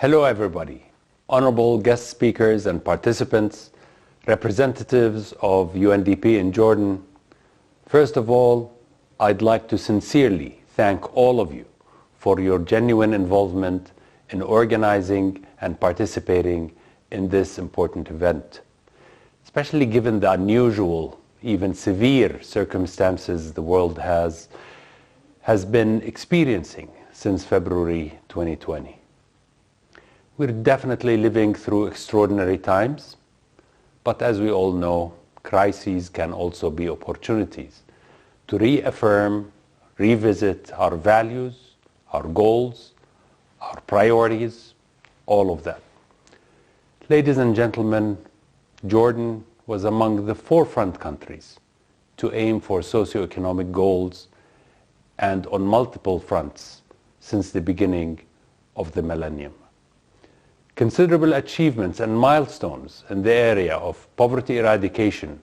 Hello everybody, honorable guest speakers and participants, representatives of UNDP in Jordan. First of all, I'd like to sincerely thank all of you for your genuine involvement in organizing and participating in this important event, especially given the unusual, even severe circumstances the world has been experiencing since February 2020. We're definitely living through extraordinary times, but as we all know, crises can also be opportunities to reaffirm, revisit our values, our goals, our priorities, all of that. Ladies and gentlemen, Jordan was among the forefront countries to aim for socioeconomic goals and on multiple fronts since the beginning of the millennium. Considerable achievements and milestones in the area of poverty eradication,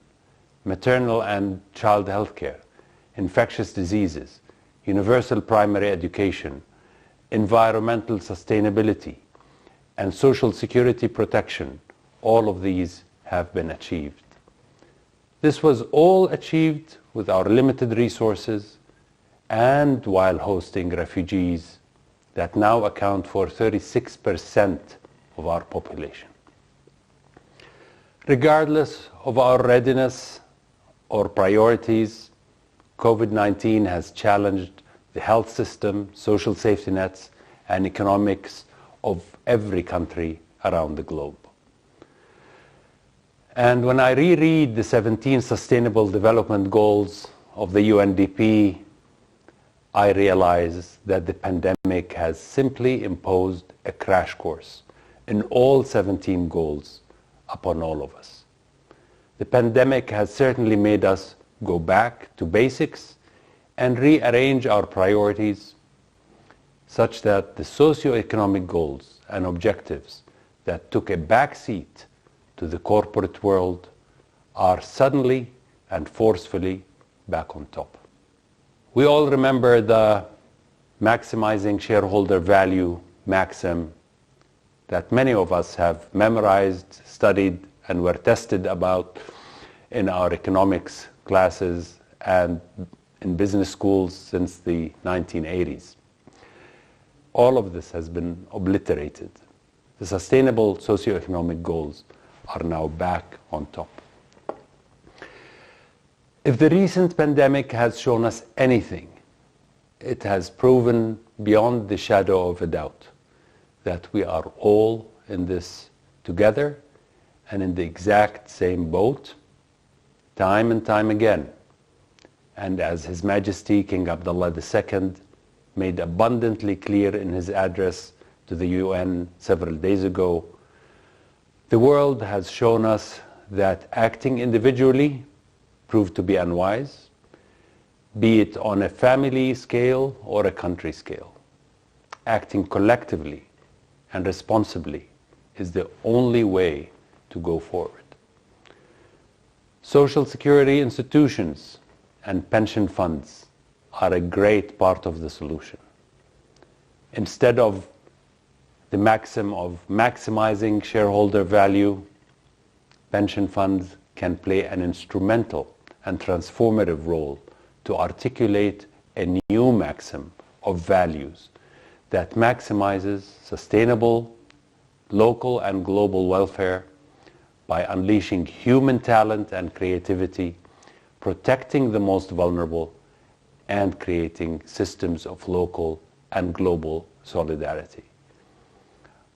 maternal and child health care, infectious diseases, universal primary education, environmental sustainability, and social security protection, all of these have been achieved. This was all achieved with our limited resources and while hosting refugees that now account for 36% of our population. Regardless of our readiness or priorities, COVID-19 has challenged the health system, social safety nets, and economics of every country around the globe. And when I reread the 17 Sustainable Development Goals of the UNDP, I realize that the pandemic has simply imposed a crash course in all 17 goals upon all of us. The pandemic has certainly made us go back to basics and rearrange our priorities such that the socio-economic goals and objectives that took a backseat to the corporate world are suddenly and forcefully back on top. We all remember the maximizing shareholder value maxim that many of us have memorized, studied, and were tested about in our economics classes and in business schools since the 1980s. All of this has been obliterated. The sustainable socioeconomic goals are now back on top. If the recent pandemic has shown us anything, it has proven beyond the shadow of a doubt that we are all in this together and in the exact same boat, time and time again. And as His Majesty King Abdullah II made abundantly clear in his address to the UN several days ago, the world has shown us that acting individually proved to be unwise, be it on a family scale or a country scale. Acting collectively and responsibly is the only way to go forward. Social security institutions and pension funds are a great part of the solution. Instead of the maxim of maximizing shareholder value, pension funds can play an instrumental and transformative role to articulate a new maxim of values that maximizes sustainable, local and global welfare by unleashing human talent and creativity, protecting the most vulnerable, and creating systems of local and global solidarity.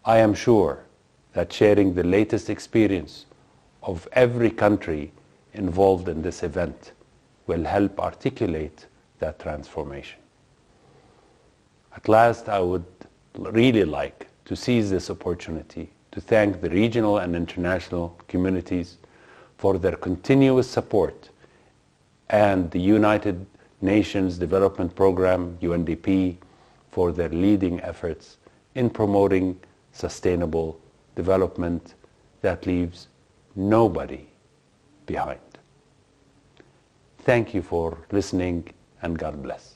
I am sure that sharing the latest experience of every country involved in this event will help articulate that transformation. At last, I would really like to seize this opportunity to thank the regional and international communities for their continuous support and the United Nations Development Programme, UNDP, for their leading efforts in promoting sustainable development that leaves nobody behind. Thank you for listening, and God bless.